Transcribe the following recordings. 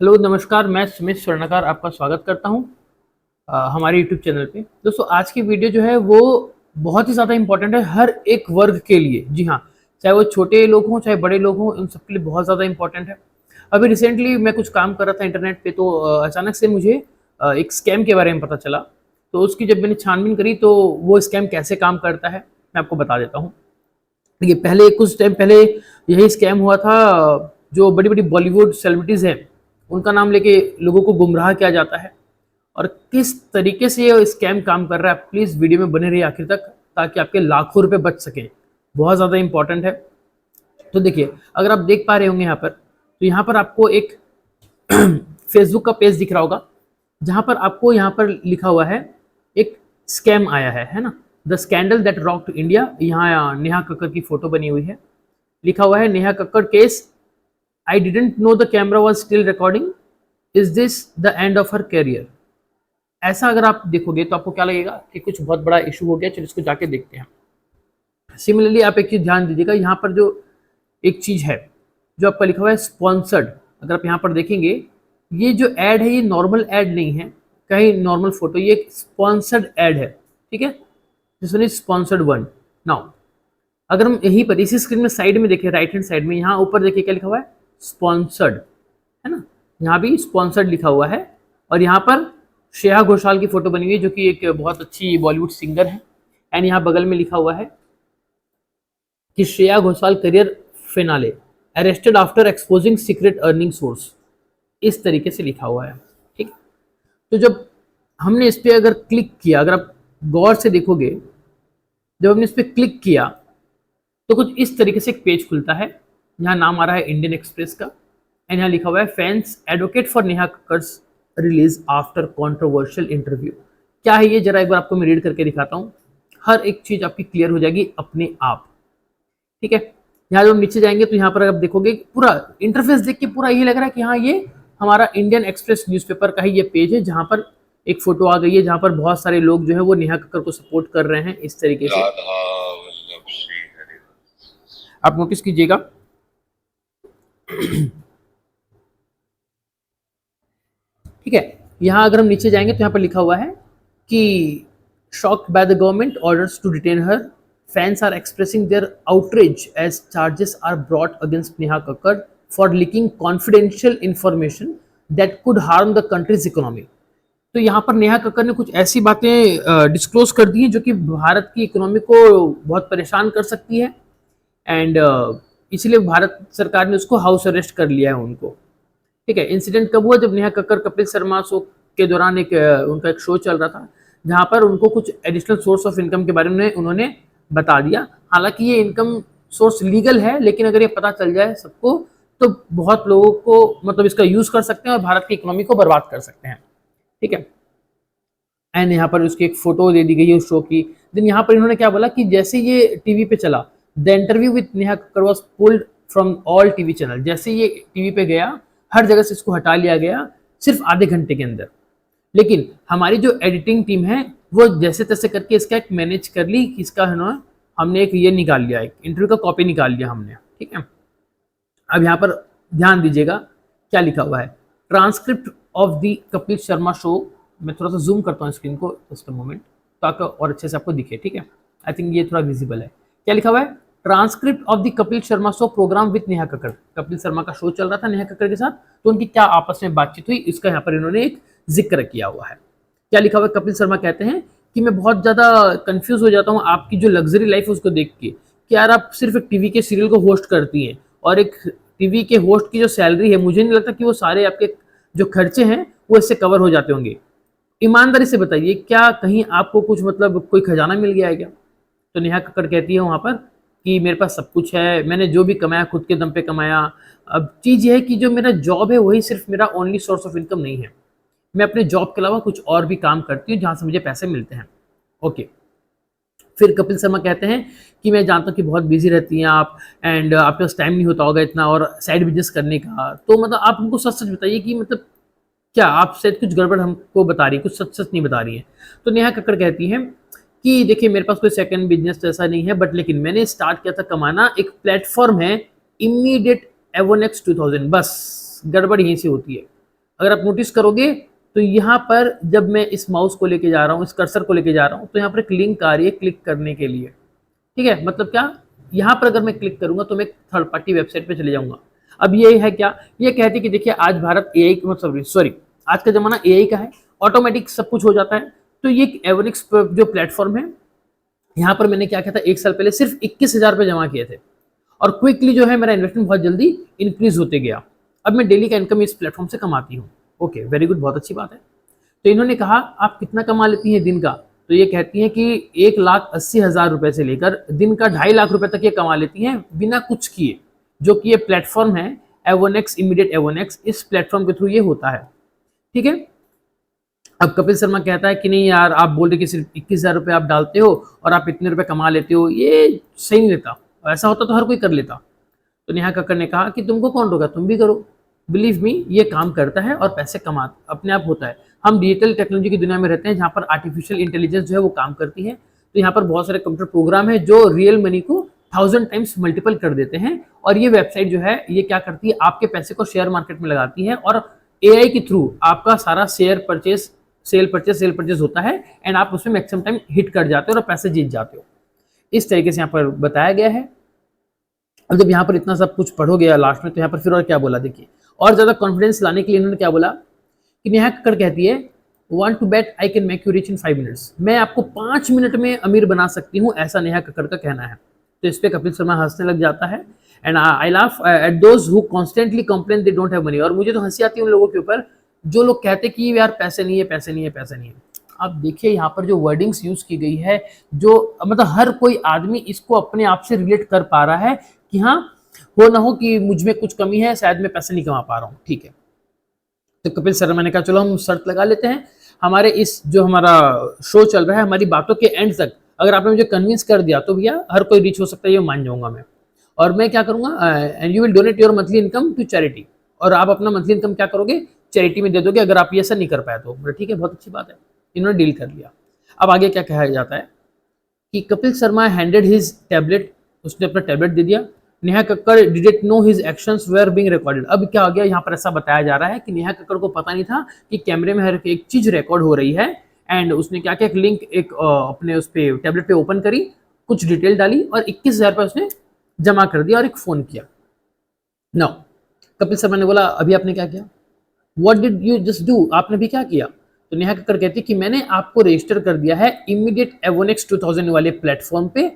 Hello नमस्कार, मैं सुमित स्वर्णकार आपका स्वागत करता हूं हमारे यूट्यूब चैनल पे। दोस्तों आज की वीडियो जो है वो बहुत ही ज़्यादा इम्पोर्टेंट है हर एक वर्ग के लिए। जी हाँ, चाहे वो छोटे लोग हों चाहे बड़े लोग हों, उन सबके लिए बहुत ज़्यादा इम्पोर्टेंट है। अभी रिसेंटली मैं कुछ काम कर रहा था इंटरनेट पे, तो अचानक से मुझे एक स्कैम के बारे में पता चला। तो उसकी जब मैंने छानबीन करी तो वो स्कैम कैसे काम करता है मैं आपको बता देता हूँ। देखिए, पहले कुछ टाइम पहले यही स्कैम हुआ था। जो बड़ी-बड़ी बॉलीवुड सेलिब्रिटीज़ हैं, उनका नाम लेके लोगों को गुमराह किया जाता है। और किस तरीके से ये स्कैम काम कर रहा है, आप प्लीज़ वीडियो में बने रहिए आखिर तक, ताकि आपके लाखों रुपए बच सकें। बहुत ज़्यादा इम्पोर्टेंट है। तो देखिए, अगर आप देख पा रहे होंगे यहाँ पर, तो यहाँ पर आपको एक फेसबुक का पेज दिख रहा होगा, जहाँ पर आपको यहाँ पर लिखा हुआ है, एक स्कैम आया है ना? The scandal that rocked India. यहाँ नेहा कक्कड़ की फोटो बनी हुई है। लिखा हुआ है, Neha Kakkar case, I didn't know the camera was still recording, is this the end of her career. ऐसा अगर आप देखोगे तो आपको क्या लगेगा कि कुछ बहुत बड़ा इशू हो गया, चलो इसको जाके देखते हैं। सिमिलरली आप एक चीज ध्यान दीजिएगा, यहाँ पर जो एक चीज है, जो आपका लिखा हुआ है स्पॉन्सर्ड, अगर आप यहाँ पर देखेंगे, ये जो एड है ये नॉर्मल एड नहीं है, कहीं नॉर्मल फोटो, ये एक स्पॉन्सर्ड एड है। ठीक है, this one is sponsored one. Now अगर हम यहीं पर इसी स्क्रीन में साइड में देखें, राइट हैंड साइड में, यहाँ ऊपर देखिए क्या लिखा हुआ है, स्पॉन्सर्ड, है ना? यहाँ भी स्पॉन्सर्ड लिखा हुआ है। और यहाँ पर श्रेया घोषाल की फोटो बनी हुई है, जो कि एक बहुत अच्छी बॉलीवुड सिंगर है। एंड यहाँ बगल में लिखा हुआ है कि Shreya Ghoshal career finale, arrested after exposing secret earning source. इस तरीके से लिखा हुआ है। ठीक, तो जब हमने इस पर अगर क्लिक किया, अगर आप गौर से देखोगे, जब हमने इस पर क्लिक किया तो कुछ इस तरीके से एक पेज खुलता है। यहाँ नाम आ रहा है इंडियन एक्सप्रेस का, एंड यहाँ लिखा हुआ है, fans advocate for Neha Kakkar's release after controversial interview. क्या है ये, जरा एक बार आपको मैं रीड करके दिखाता हूँ। हर एक चीज आपकी क्लियर हो जाएगी अपने आप। ठीक है, यहाँ जब हम नीचे जाएंगे तो यहाँ पर आप देखोगे, पूरा इंटरफेस देख के पूरा यही लग रहा है कि हाँ, ये हमारा इंडियन एक्सप्रेस न्यूज़पेपर का ही ये पेज है, जहाँ पर एक फोटो आ गई है, जहाँ पर बहुत सारे लोग जो है वो नेहा कक्कड़ को सपोर्ट कर रहे हैं इस तरीके से। आप नोटिस कीजिएगा। ठीक है, यहाँ अगर हम नीचे जाएंगे तो यहाँ पर लिखा हुआ है कि shocked by the government orders to detain her, fans are expressing their outrage as charges are brought against Neha Kakkar for leaking confidential information that could harm the country's economy. तो यहाँ पर नेहा कक्कड़ ने कुछ ऐसी बातें डिस्क्लोज कर दी हैं जो कि भारत की इकोनॉमी को बहुत परेशान कर सकती है। एंड इसलिए भारत सरकार ने उसको हाउस अरेस्ट कर लिया है उनको। ठीक है, इंसिडेंट कब हुआ, जब नेहा कक्कड़ कपिल शर्मा शो के दौरान एक उनका एक शो चल रहा था, जहां पर उनको कुछ एडिशनल सोर्स ऑफ इनकम के बारे में उन्होंने बता दिया। हालांकि ये इनकम सोर्स लीगल है, लेकिन अगर ये पता चल जाए सबको तो बहुत लोगों को मतलब इसका यूज कर सकते हैं और भारत की इकोनॉमी को बर्बाद कर सकते हैं। ठीक है, एंड यहाँ पर उसकी एक फोटो दे दी गई है उस शो की। देन यहाँ पर इन्होंने क्या बोला कि जैसे ये टीवी पे चला, the interview with Neha Kakkar was pulled from all TV channel. जैसे ये टीवी पे गया, हर जगह से इसको हटा लिया गया सिर्फ आधे घंटे के अंदर। लेकिन हमारी जो एडिटिंग टीम है वो जैसे तैसे करके इसका एक मैनेज कर ली कि इसका है ना, हमने एक ये निकाल लिया, एक इंटरव्यू का कॉपी निकाल लिया हमने। ठीक है, अब यहाँ पर ध्यान दीजिएगा क्या लिखा हुआ है, transcript of the Kapil Sharma show. मैं थोड़ा सा जूम करता हूँ स्क्रीन को जस्ट अ मोमेंट, ताकि और अच्छे से आपको दिखे। ठीक है, आई थिंक ये थोड़ा विजिबल है। क्या लिखा हुआ है, transcript of the Kapil Sharma show program with Neha Kakkar. Kapil Sharma का शो चल रहा था नेहा कक्कड़ के साथ, तो उनकी क्या आपस में बातचीत हुई, इसका यहाँ पर इन्होंने एक जिक्र किया हुआ है। क्या लिखा हुआ है, कपिल शर्मा कहते हैं कि मैं बहुत ज़्यादा कंफ्यूज हो जाता हूँ आपकी जो लग्जरी लाइफ है उसको देख के, कि यार आप सिर्फ एक टीवी के सीरियल को होस्ट करती हैं, और एक टीवी के होस्ट की जो सैलरी है, मुझे नहीं लगता कि वो सारे आपके जो खर्चे हैं वो इससे कवर हो जाते होंगे। ईमानदारी से बताइए, क्या कहीं आपको कुछ मतलब कोई खजाना मिल गया है क्या? तो नेहा कक्कड़ कहती है वहाँ पर कि मेरे पास सब कुछ है, मैंने जो भी कमाया खुद के दम पे कमाया। अब चीज़ ये है कि जो मेरा जॉब है वही सिर्फ मेरा ओनली सोर्स ऑफ इनकम नहीं है, मैं अपने जॉब के अलावा कुछ और भी काम करती हूँ जहाँ से मुझे पैसे मिलते हैं। ओके, फिर कपिल शर्मा कहते हैं कि मैं जानता हूँ कि बहुत बिजी रहती हैं आप, एंड आपके पास टाइम नहीं होता होगा इतना और साइड बिजनेस करने का, तो मतलब आप हमको सच सच बताइए कि मतलब क्या आप शायद कुछ गड़बड़ हमको बता रही है, कुछ सच सच नहीं बता रही है। तो नेहा कक्कड़ कहती हैं कि देखिए, मेरे पास कोई सेकंड बिजनेस तो ऐसा नहीं है, बट लेकिन मैंने स्टार्ट किया था कमाना, एक प्लेटफॉर्म है इमीडिएट एवोनेक्स 2000, बस गड़बड़ यहीं से होती है। अगर आप नोटिस करोगे तो यहाँ पर जब मैं इस माउस को लेके जा रहा हूँ, इस कर्सर को लेके जा रहा हूँ, तो यहाँ पर एक लिंक आ रही है क्लिक करने के लिए। ठीक है, मतलब क्या, यहाँ पर अगर मैं क्लिक करूंगा तो मैं एक थर्ड पार्टी वेबसाइट पे चले जाऊंगा। अब ये है क्या, ये कहती है कि देखिए आज भारत एआई मतलब सॉरी आज का जमाना एआई का है, ऑटोमेटिक सब कुछ हो जाता है। तो ये एवोनिक्स जो प्लेटफॉर्म है, यहाँ पर मैंने क्या किया था, एक साल पहले सिर्फ 21,000 रुपये जमा किए थे और क्विकली जो है मेरा इन्वेस्टमेंट बहुत जल्दी इंक्रीज होते गया। अब मैं डेली का इनकम इस प्लेटफॉर्म से कमाती हूँ। ओके, वेरी गुड, बहुत अच्छी बात है। तो इन्होंने कहा आप कितना कमा लेती हैं दिन का, तो ये कहती हैं कि 1,80,000 रुपये से लेकर दिन का 2.5 लाख रुपए तक ये कमा लेती हैं बिना कुछ किए, जो कि ये प्लेटफॉर्म है एवोनेक्स, इमीडिएट एवोनेक्स, इस प्लेटफॉर्म के थ्रू ये होता है। ठीक है, अब कपिल शर्मा कहता है कि नहीं यार, आप बोल रहे कि सिर्फ 21,000 रुपये आप डालते हो और आप इतने रुपए कमा लेते हो, ये सही नहीं रहता, ऐसा होता तो हर कोई कर लेता। तो नेहा कक्कड़ ने कहा कि तुमको कौन रोका, तुम भी करो, बिलीव मी ये काम करता है और पैसे कमा अपने आप होता है। हम डिजिटल टेक्नोलॉजी की दुनिया में रहते हैं जहाँ पर आर्टिफिशियल इंटेलिजेंस जो है वो काम करती है। तो यहाँ पर बहुत सारे कंप्यूटर प्रोग्राम है जो रियल मनी को 1000 टाइम्स मल्टीपल कर देते हैं, और ये वेबसाइट जो है ये क्या करती है, आपके पैसे को शेयर मार्केट में लगाती है और एआई के थ्रू आपका सारा शेयर परचेज सेल परचेज होता है एंड आप उसमें मैक्सिमम टाइम हिट कर जाते हो और पैसे जीत जाते हो। इस तरीके से यहाँ पर बताया गया है। अब जब यहाँ पर इतना सब कुछ पढ़ोगे लास्ट में, तो यहाँ पर फिर और क्या बोला देखिए, और ज्यादा कॉन्फिडेंस लाने के लिए इन्होंने क्या बोला कि नेहा कक्कड़ कहती है want to bet I can make you rich in 5 minutes, मैं आपको 5 मिनट में अमीर बना सकती हूँ, ऐसा नेहा कक्कड़ का कहना है। तो इस पे कपिल शर्मा हंसने लग जाता है and I laugh at those who constantly complain they don't have money, और मुझे तो हंसी आती है उन लोगों के ऊपर जो लोग कहते कि यार पैसे नहीं है, पैसे नहीं है, पैसे नहीं है। आप देखिए यहाँ पर जो वर्डिंग्स यूज की गई है, जो मतलब हर कोई आदमी इसको अपने आप से रिलेट कर पा रहा है कि हाँ, हो ना हो कि मुझ में कुछ कमी है, शायद मैं पैसे नहीं कमा पा रहा हूँ। ठीक है, तो कपिल शर्मा ने कहा चलो हम शर्त लगा लेते हैं, हमारे इस जो हमारा शो चल रहा है, हमारी बातों के एंड तक अगर आपने मुझे कन्विंस कर दिया तो भैया हर कोई रिच हो सकता है, ये मान जाऊंगा मैं। और मैं क्या करूंगा, and you will donate your monthly income to charity, और आप अपना मंथली इनकम क्या करोगे, चैरिटी में दे दोगे अगर आप ये ऐसा नहीं कर पाए तो। ठीक है, बहुत अच्छी बात है, इन्होंने डील कर लिया। अब आगे क्या कहा जाता है कि Kapil Sharma handed his tablet, उसने अपना टैबलेट दे दिया। Neha Kakkar didn't know his actions were being recorded. अब क्या हो गया, यहाँ पर ऐसा बताया जा रहा है कि नेहा कक्कड़ को पता नहीं था कि कैमरे में हर एक चीज रिकॉर्ड हो रही है, एंड उसने क्या किया, एक लिंक एक अपने उस पे टैबलेट पे ओपन करी, कुछ डिटेल डाली और 21,000 रुपये उसने जमा कर दिया और एक फोन किया। नाउ कपिल शर्मा ने बोला अभी आपने क्या किया, what did you just do, आपने भी क्या किया। तो नेहा कक्कड़ कहती है कि मैंने आपको रजिस्टर कर दिया है इमीडिएट एवोनेक्स 2000 वाले प्लेटफॉर्म पे,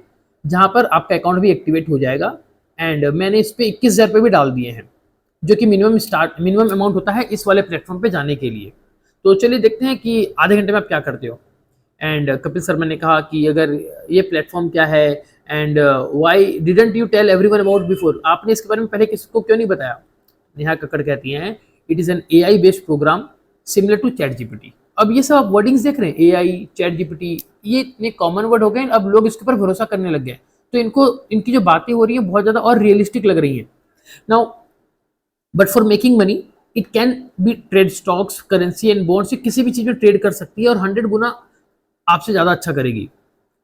जहां पर आपका अकाउंट भी एक्टिवेट हो जाएगा, एंड मैंने इस पे 21,000 रुपये भी डाल दिए हैं, जो कि मिनिमम अमाउंट होता है इस वाले प्लेटफॉर्म पे जाने के लिए। तो चलिए देखते हैं कि आधे घंटे में आप क्या करते हो। एंड कपिल शर्मा ने कहा कि अगर ये प्लेटफॉर्म क्या है and why didn't you tell everyone about before, आपने इसके बारे में पहले किसी को क्यों नहीं बताया। नेहा कक्कड़ कहती हैं it is an AI based program similar to chat GPT. अब ये सब आप वर्डिंग्स देख रहे हैं, एआई, चैट जीपीटी, ये इतने कॉमन वर्ड हो गए, अब लोग इसके ऊपर भरोसा करने लग गए, तो इनको इनकी जो बातें हो रही है बहुत ज़्यादा और रियलिस्टिक लग रही हैं। Now but for making money it can be trade stocks, currency and bonds, किसी भी चीज़ में ट्रेड कर सकती है और 100 गुना आपसे ज़्यादा अच्छा करेगी।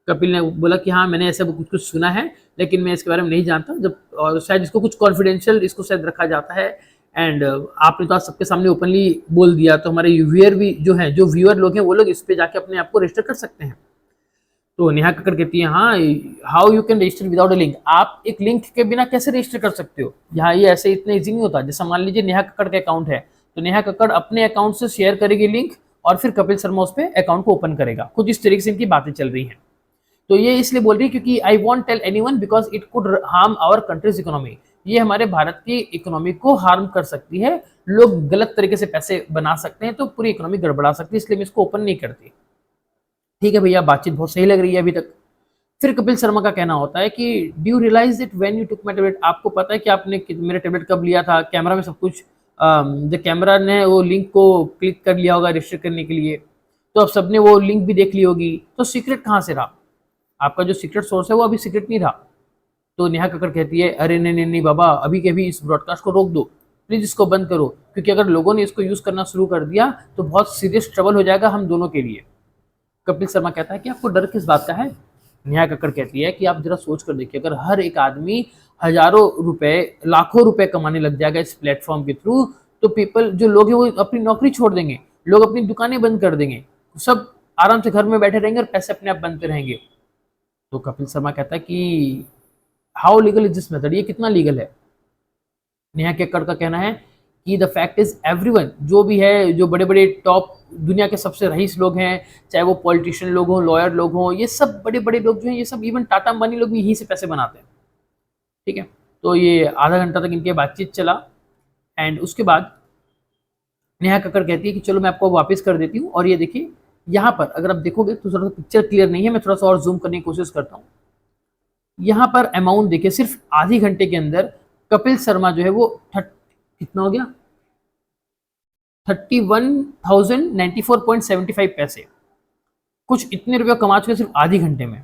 कपिल ने बोला कि हाँ मैंने ऐसा कुछ कुछ सुना है, लेकिन मैं इसके बारे में नहीं जानता, जब और शायद इसको कुछ कॉन्फिडेंशियल इसको शायद रखा जाता है, एंड आपने तो आज सबके सामने ओपनली बोल दिया, तो हमारे व्यूअर भी जो हैं, जो व्यूअर लोग हैं, वो लोग इस पे जाके अपने आप को रजिस्टर कर सकते हैं। तो नेहा कक्कड़ कहती है हाँ, how you can register without a link, आप एक लिंक के बिना कैसे रजिस्टर कर सकते हो। यहाँ ये ऐसे इतना ईजी नहीं होता। जैसे मान लीजिए नेहा कक्कड़ का अकाउंट है, तो नेहा कक्कड़ अपने अकाउंट से शेयर करेगी लिंक और फिर कपिल शर्मा उस पर अकाउंट को ओपन करेगा। कुछ इस तरीके से इनकी बातें चल रही हैं। तो ये इसलिए बोल रही है क्योंकि I won't tell anyone because it could harm our country's economy, ये हमारे भारत की इकोनॉमी को हार्म कर सकती है, लोग गलत तरीके से पैसे बना सकते हैं, तो पूरी इकोनॉमी गड़बड़ा सकती है, इसलिए मैं इसको ओपन नहीं करती। ठीक है भैया, बातचीत बहुत सही लग रही है अभी तक। फिर कपिल शर्मा का कहना होता है कि do you realize it when you took my tablet, आपको पता है कि आपने मेरे टैबलेट कब लिया था, कैमरा में सब कुछ, जब कैमरा ने वो लिंक को क्लिक कर लिया होगा रजिस्टर करने के लिए, तो अब सबने वो लिंक भी देख ली होगी, तो सीक्रेट कहाँ से रहा, आपका जो सीक्रेट सोर्स है वो अभी सीक्रेट नहीं रहा। तो नेहा कक्कड़ कहती है अरे नहीं नहीं नहीं बाबा, अभी के अभी इस ब्रॉडकास्ट को रोक दो, प्लीज़ इसको बंद करो, क्योंकि अगर लोगों ने इसको यूज़ करना शुरू कर दिया तो बहुत सीरियस ट्रबल हो जाएगा हम दोनों के लिए। कपिल शर्मा कहता है कि आपको डर किस बात का है। नेहा कक्कड़ कहती है कि आप जरा सोच कर देखिए, अगर हर एक आदमी हजारों रुपए, लाखों रुपए कमाने लग जाएगा इस प्लेटफॉर्म के थ्रू, तो पीपल जो लोग हैं वो अपनी नौकरी छोड़ देंगे, लोग अपनी दुकानें बंद कर देंगे, सब आराम से घर में बैठे रहेंगे और पैसे अपने आप बनते रहेंगे। तो कपिल शर्मा कहता है कि how legal is this method, ये कितना लीगल है। नेहा कक्कड़ का कहना है कि द फैक्ट इज एवरीवन, जो भी है, जो बड़े बड़े टॉप दुनिया के सबसे रईस लोग हैं, चाहे वो पॉलिटिशियन लोग हों, लॉयर लोग हों, ये सब बड़े बड़े लोग जो हैं, ये सब इवन टाटा अंबानी लोग भी यहीं से पैसे बनाते हैं। ठीक है, तो ये आधा घंटा तक इनके बातचीत चला एंड उसके बाद नेहा कक्कड़ कहती है कि चलो मैं आपको वापस कर देती हूँ। और ये देखिए यहाँ पर अगर आप देखोगे तो थोड़ा सा पिक्चर क्लियर नहीं है, मैं थोड़ा सा और जूम करने की कोशिश करता हूँ। यहाँ पर अमाउंट देखिए, सिर्फ आधी घंटे के अंदर कपिल शर्मा जो है वो कितना हो गया, 31,094.75 पैसे, कुछ इतने रुपये कमा चुके सिर्फ आधी घंटे में।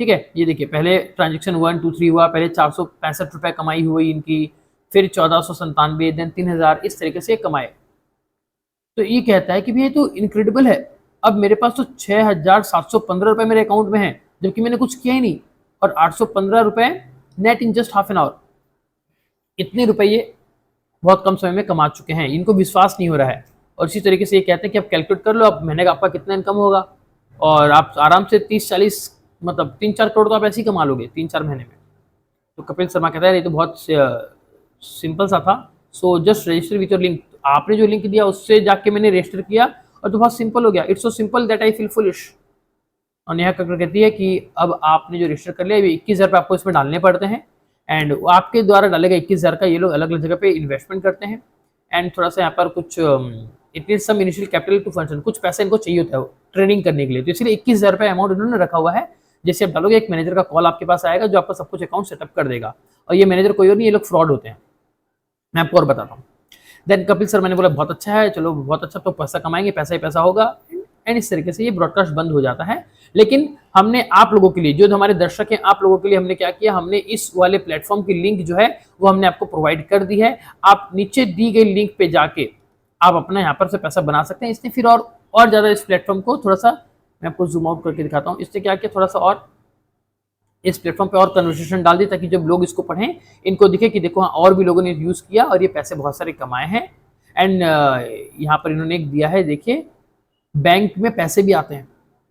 ठीक है, ये देखिए पहले ट्रांजेक्शन 1 2 3 हुआ, पहले 465 रुपये कमाई हुई इनकी, फिर 1497, देन 3000, इस तरीके से कमाए। तो ये कहता है कि भैया तो इनक्रेडिबल है, अब मेरे पास तो 6,715 रुपये मेरे अकाउंट में है, जबकि मैंने कुछ किया ही नहीं, और 815 रुपये net in just half an hour. इतने रुपये ये बहुत कम समय में कमा चुके हैं, इनको विश्वास नहीं हो रहा है। और इसी तरीके से ये कहते हैं कि आप कैलकुलेट कर लो, आप महीने का आपका कितना इनकम होगा, और आप आराम से 30-40 मतलब 3-4 करोड़ तो आप ऐसे ही कमा लोगे 3-4 महीने में। तो कपिल शर्मा कहता है ये तो बहुत सिंपल सा था, so just register with your link, आपने जो लिंक दिया उससे जाके मैंने रजिस्टर किया और तो बहुत सिंपल हो गया, it's so simple that I feel foolish. और नेहा कक्कड़ कहती है कि अब आपने जो रजिस्टर कर लिया, 21,000 आपको इसमें डालने पड़ते हैं, एंड आपके द्वारा डालेगा 21,000 का, ये लोग अलग अलग जगह पे इन्वेस्टमेंट करते हैं, एंड थोड़ा सा यहाँ पर कुछ it is some initial capital to function, कुछ पैसा इनको चाहिए होता है ट्रेडिंग करने के लिए, तो इसलिए 21,000 रुपये अमाउंट इन्होंने रखा हुआ है। जैसे आप डालोगे एक मैनेजर का कॉल आपके पास आएगा जो आपका सब कुछ अकाउंट सेटअप कर देगा, और ये मैनेजर कोई और नहीं, ये लोग फ्रॉड होते हैं, मैं आपको और बताता हूँ। देन कपिल शर्मा ने बोला बहुत अच्छा है, चलो बहुत अच्छा, तो पैसा कमाएंगे, पैसा ही पैसा होगा, एंड इस तरीके से ये ब्रॉडकास्ट बंद हो जाता है। लेकिन हमने आप लोगों के लिए, जो हमारे दर्शक हैं, आप लोगों के लिए हमने क्या किया, हमने इस वाले प्लेटफॉर्म की लिंक जो है वो हमने आपको प्रोवाइड कर दी है। आप नीचे दी गई लिंक पे जाके आप अपना यहाँ पर से पैसा बना सकते हैं। इसने फिर और ज़्यादा इस प्लेटफॉर्म को थोड़ा सा, मैं आपको जूम आउट करके दिखाता हूँ, इसने क्या किया, थोड़ा सा और इस प्लेटफॉर्म पे और कन्वर्सेशन डाल दी, ताकि जब लोग इसको पढ़ें इनको दिखे कि देखो हाँ और भी लोगों ने यूज़ किया और ये पैसे बहुत सारे कमाए हैं। एंड यहाँ पर इन्होंने एक दिया है, देखिए बैंक में पैसे भी आते हैं,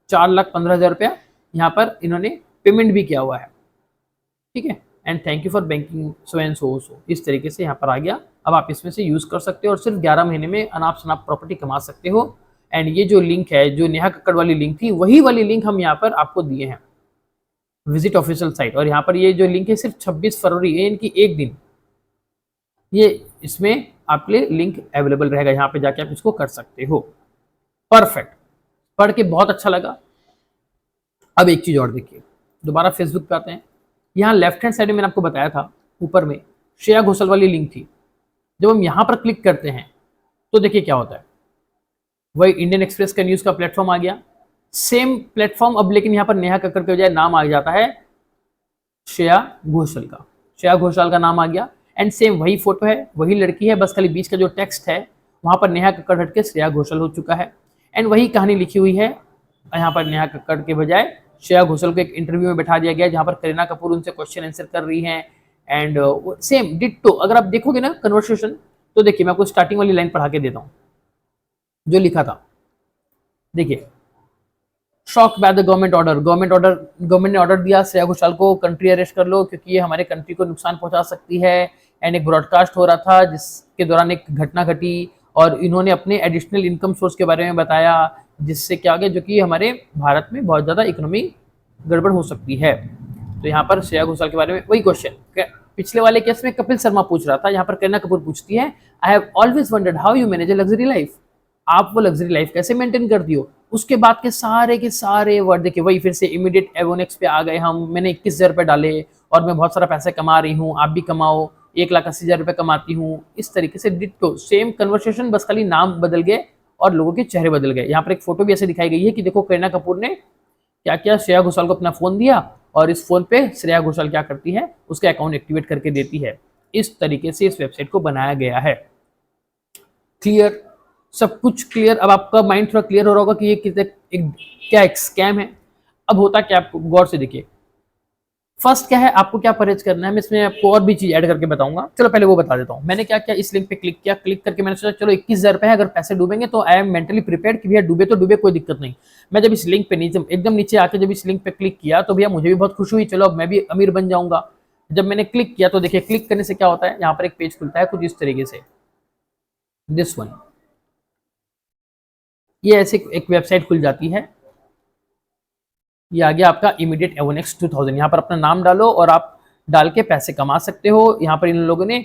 4,15,000 रुपया यहाँ पर इन्होंने पेमेंट भी किया हुआ है। ठीक है, and thank you for banking so and so, इस तरीके से यहाँ पर आ गया। अब आप इसमें से यूज़ कर सकते हो और सिर्फ 11 महीने में अनाप शनाप प्रॉपर्टी कमा सकते हो। एंड ये जो लिंक है, जो नेहा कक्कड़ वाली लिंक थी, वही वाली लिंक हम यहाँ पर आपको दिए हैं, विजिट ऑफिशियल साइट। और यहाँ पर ये जो लिंक है सिर्फ 26 फरवरी, ये इनकी एक दिन, ये इसमें आपके लिए लिंक अवेलेबल रहेगा, यहाँ पे जाके आप इसको कर सकते हो। परफेक्ट, पढ़ के बहुत अच्छा लगा। अब एक चीज़ और देखिए, दोबारा फेसबुक पे आते हैं। यहाँ लेफ्ट हैंड साइड में मैंने आपको बताया था, ऊपर में श्रेया घोषाल वाली लिंक थी। जब हम यहाँ पर क्लिक करते हैं तो देखिए क्या होता है, वही इंडियन एक्सप्रेस का न्यूज़ का प्लेटफॉर्म आ गया, सेम प्लेटफॉर्म अब, लेकिन यहाँ पर नेहा कक्कड़ के बजाय नाम आ जाता है श्रेया घोषाल का, श्रेया घोषाल का नाम आ गया। एंड सेम वही फोटो है, वही लड़की है, बस खाली बीच का जो टेक्स्ट है वहाँ पर नेहा कक्कड़ हट के श्रेया घोषाल हो चुका है। एंड वही कहानी लिखी हुई है, यहाँ पर नेहा कक्कड़ के बजाय श्रेया घोषाल को एक इंटरव्यू में बैठा दिया गया, जहाँ पर करीना कपूर उनसे क्वेश्चन आंसर कर रही हैं। एंड सेम डिट्टो, अगर आप देखोगे ना कन्वर्सेशन, तो देखिए मैं आपको स्टार्टिंग वाली लाइन पढ़ा के देता हूँ जो लिखा था। देखिए, शॉक बाय द गवर्नमेंट ने ऑर्डर दिया श्रेया घोषाल को कंट्री अरेस्ट कर लो, क्योंकि ये हमारे कंट्री को नुकसान पहुंचा सकती है। एंड एक ब्रॉडकास्ट हो रहा था जिसके दौरान एक घटना घटी, और इन्होंने अपने एडिशनल इनकम सोर्स के बारे में बताया, जिससे क्या आगे जो कि हमारे भारत में बहुत ज़्यादा इकोनॉमी गड़बड़ हो सकती है। तो यहाँ पर श्रेया घोषाल के बारे में वही क्वेश्चन पिछले वाले केस में कपिल शर्मा पूछ रहा था, यहाँ पर करीना कपूर पूछती है, I have always wandered how you manage a luxury life, आप वो लग्जरी लाइफ कैसे मेंटेन करती हो। उसके बाद के सारे वर्ड देखिए, वही फिर से इमीडिएट एवोनेक्स पे आ गए हम, मैंने 21,000 रुपये डाले और मैं बहुत सारा पैसा कमा रही हूँ, आप भी कमाओ, 1,80,000 रुपये कमाती हूँ। इस तरीके से डिट्टो सेम कन्वर्सेशन, बस खाली नाम बदल गए और लोगों के चेहरे बदल गए। यहाँ पर एक फोटो भी ऐसे दिखाई गई है कि देखो करीना कपूर ने क्या किया, श्रेया घोषाल को अपना फोन दिया और इस फोन पे श्रेया घोषाल क्या करती है, उसका अकाउंट एक्टिवेट करके देती है। इस तरीके से इस वेबसाइट को बनाया गया है। क्लियर, सब कुछ क्लियर। अब आपका माइंड थोड़ा क्लियर हो रहा होगा कि ये क्या एक स्कैम है। अब होता क्या, आपको गौर से देखिए, फर्स्ट क्या है, आपको क्या परहेज करना है, मैं इसमें आपको और भी चीज ऐड करके बताऊंगा। चलो पहले वो बता देता हूँ। मैंने क्या किया, इस लिंक पे क्लिक किया, क्लिक करके मैंने सोचा चलो 21,000 रुपए है, अगर पैसे डूबेंगे तो आई एम मेंटली प्रिपेयर्ड कि भैया डूबे तो डूबे, कोई दिक्कत नहीं। मैं जब इस लिंक पे नीचे एकदम नीचे आके जब इस लिंक पे क्लिक किया तो भैया मुझे भी बहुत खुशी हुई, चलो अब मैं भी अमीर बन जाऊंगा। जब मैंने क्लिक किया तो देखिए क्लिक करने से क्या होता है, यहाँ पर एक पेज खुलता है कुछ इस तरीके से, दिस वन। ये ऐसे एक वेबसाइट खुल जाती है। ये आ गया आपका इमीडिएट एवोनेक्स 2000। यहाँ पर अपना नाम डालो और आप डाल के पैसे कमा सकते हो। यहाँ पर इन लोगों ने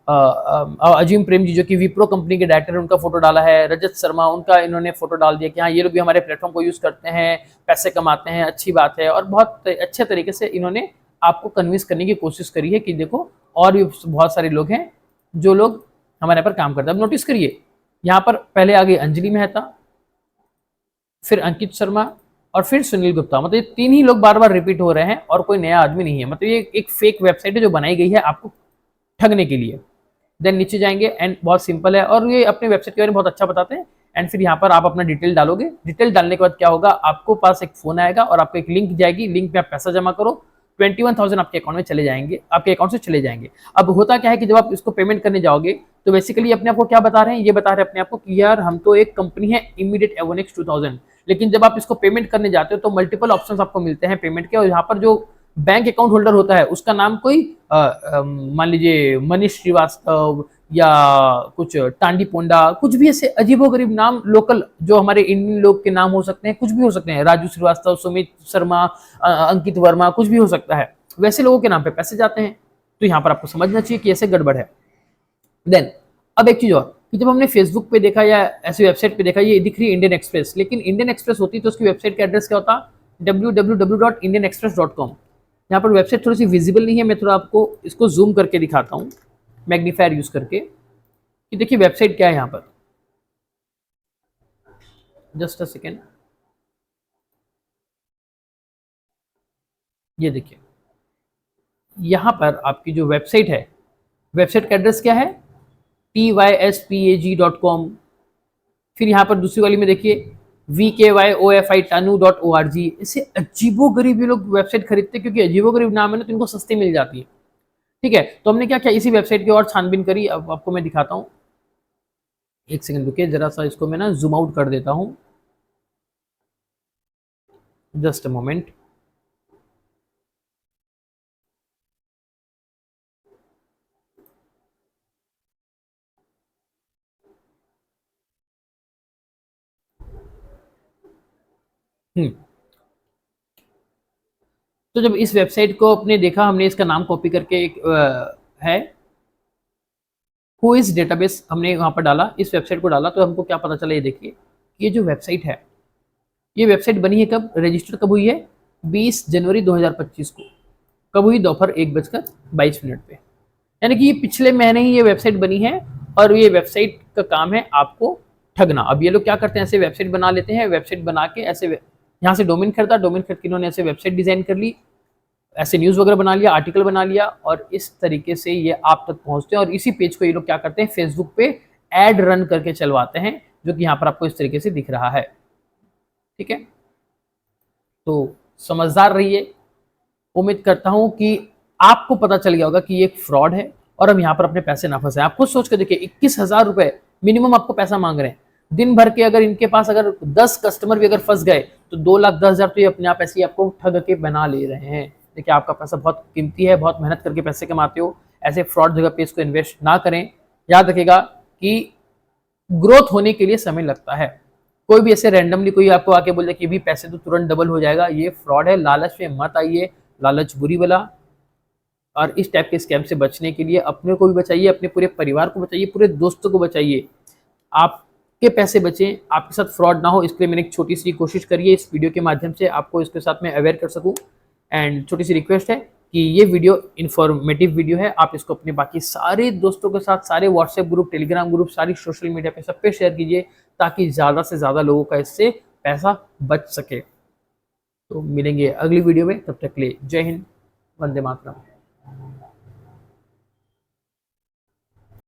अजीम प्रेम जी जो कि विप्रो कंपनी के डायरेक्टर, उनका फोटो डाला है। रजत शर्मा, उनका इन्होंने फोटो डाल दिया कि हाँ ये लोग भी हमारे प्लेटफॉर्म को यूज करते हैं, पैसे कमाते हैं, अच्छी बात है। और बहुत अच्छे तरीके से इन्होंने आपको कन्विंस करने की कोशिश करी है कि देखो और भी बहुत सारे लोग हैं जो लोग हमारे यहाँ पर काम करते हैं। अब नोटिस करिए, यहाँ पर पहले आ गई अंजलि मेहता, फिर अंकित शर्मा और फिर सुनील गुप्ता। मतलब ये तीन ही लोग बार बार रिपीट हो रहे हैं और कोई नया आदमी नहीं है। मतलब ये एक फेक वेबसाइट है जो बनाई गई है आपको ठगने के लिए। देन नीचे जाएंगे एंड बहुत सिंपल है और ये अपने वेबसाइट के बारे में बहुत अच्छा बताते हैं। एंड फिर यहाँ पर आप अपना डिटेल डालोगे। डिटेल डालने के बाद क्या होगा, आपको पास एक फोन आएगा और आपको एक लिंक जाएगी, लिंक पे आप पैसा जमा करो, 21,000 आपके अकाउंट में चले जाएंगे, आपके अकाउंट से चले जाएंगे। अब होता क्या है कि जब आप इसको पेमेंट करने जाओगे तो बेसिकली अपने आप को क्या बता रहे हैं, ये बता रहे हैं अपने आप को कि यार हम तो एक कंपनी है इमीडिएट एवोनेक्स 2000। लेकिन जब आप इसको पेमेंट करने जाते हो तो मल्टीपल ऑप्शंस आपको मिलते हैं पेमेंट के। और यहाँ पर जो बैंक अकाउंट होल्डर होता है उसका नाम कोई मान लीजिए मनीष श्रीवास्तव या कुछ टांडी पोंडा, कुछ भी ऐसे अजीबोगरीब नाम लोकल जो हमारे इंडियन लोग के नाम हो सकते हैं, कुछ भी हो सकते हैं, राजू श्रीवास्तव, सुमित शर्मा, अंकित वर्मा, कुछ भी हो सकता है। वैसे लोगों के नाम पे पैसे जाते हैं। तो यहाँ पर आपको समझना चाहिए कि ऐसे गड़बड़ है। देन अब एक चीज और कि जब हमने फेसबुक पे देखा या ऐसी वेबसाइट पे देखा, ये दिख रही है इंडियन एक्सप्रेस, लेकिन इंडियन एक्सप्रेस होती तो उसकी वेबसाइट का एड्रेस क्या होता, www.indianexpress.com। यहाँ पर वेबसाइट थोड़ी सी विजिबल नहीं है, मैं थोड़ा आपको इसको जूम करके दिखाता हूँ मैग्नीफायर यूज करके कि देखिए वेबसाइट क्या है यहाँ पर। जस्ट अ सेकेंड, ये देखिए यहाँ पर आपकी जो वेबसाइट है, वेबसाइट का एड्रेस क्या है, tyspag.com। फिर यहाँ पर दूसरी वाली में देखिए vkyofi.tanu.org। इसे अजीबो गरीब ये लोग वेबसाइट खरीदते क्योंकि अजीबो गरीब नाम है ना, तो इनको सस्ती मिल जाती है। ठीक है, तो हमने क्या किया, इसी वेबसाइट की और छानबीन करी। अब आपको मैं दिखाता हूँ, एक सेकंड रुकिए, जरा सा इसको मैं ना जूम आउट कर देता हूँ, जस्ट अ मोमेंट। तो जब इस वेबसाइट को अपने देखा, हमने इसका नाम कॉपी करके एक है हु इज डेटाबेस, हमने वहां पर डाला, इस वेबसाइट को डाला, तो हमको क्या पता चला, ये देखिए ये जो वेबसाइट है, ये वेबसाइट बनी है कब, रजिस्टर कब हुई है, 20 जनवरी 2025 को। कब हुई, दोपहर 1:22 पे। यानी कि ये पिछले महीने ही ये वेबसाइट बनी है और ये वेबसाइट का काम है आपको ठगना। अब ये लोग क्या करते हैं, ऐसे वेबसाइट बना लेते हैं, वेबसाइट बना के ऐसे यहाँ से डोमेन खरीदा, डोमेन खरीद के इन्होंने ऐसे वेबसाइट डिजाइन कर ली, ऐसे न्यूज़ वगैरह बना लिया, आर्टिकल बना लिया और इस तरीके से ये आप तक पहुंचते हैं। और इसी पेज को ये लोग क्या करते हैं, फेसबुक पे एड रन करके चलवाते हैं, जो कि यहाँ पर आपको इस तरीके से दिख रहा है। ठीक है, तो समझदार रहिए। उम्मीद करता हूं कि आपको पता चल गया होगा कि ये एक फ्रॉड है और हम यहाँ पर अपने पैसे ना फंसे। आप खुद सोच के देखिए, 21,000 रुपए मिनिमम आपको पैसा मांग रहे हैं दिन भर के। अगर इनके पास अगर 10 कस्टमर भी अगर फंस गए तो 2,10,000 तो ये अपने आप ऐसे ही आपको ठग के बना ले रहे हैं। देखिए आपका पैसा बहुत कीमती है, बहुत मेहनत करके पैसे कमाते हो, ऐसे फ्रॉड जगह पे इसको इन्वेस्ट ना करें। याद रखिएगा कि ग्रोथ होने के लिए समय लगता है। कोई भी ऐसे रैंडमली कोई आपको आके बोल दे कि भी पैसे तो तुरंत डबल हो जाएगा, ये फ्रॉड है। लालच में मत आइए, लालच बुरी बला। और इस टाइप के स्कैम से बचने के लिए अपने को भी बचाइए, अपने पूरे परिवार को बचाइए, पूरे दोस्तों को बचाइए, आपके पैसे बचें, आपके साथ फ्रॉड ना हो। इसके लिए मैंने एक छोटी सी कोशिश करी है इस वीडियो के माध्यम से आपको इसके साथ में अवेयर कर सकूं। एंड छोटी सी रिक्वेस्ट है कि ये वीडियो इन्फॉर्मेटिव वीडियो है, आप इसको अपने बाकी सारे दोस्तों के साथ, सारे व्हाट्सएप ग्रुप, टेलीग्राम ग्रुप, सारी सोशल मीडिया पे सब पे शेयर कीजिए ताकि ज़्यादा से ज़्यादा लोगों का इससे पैसा बच सके। तो मिलेंगे अगली वीडियो में, तब तक के लिए जय हिंद, वंदे मातरम।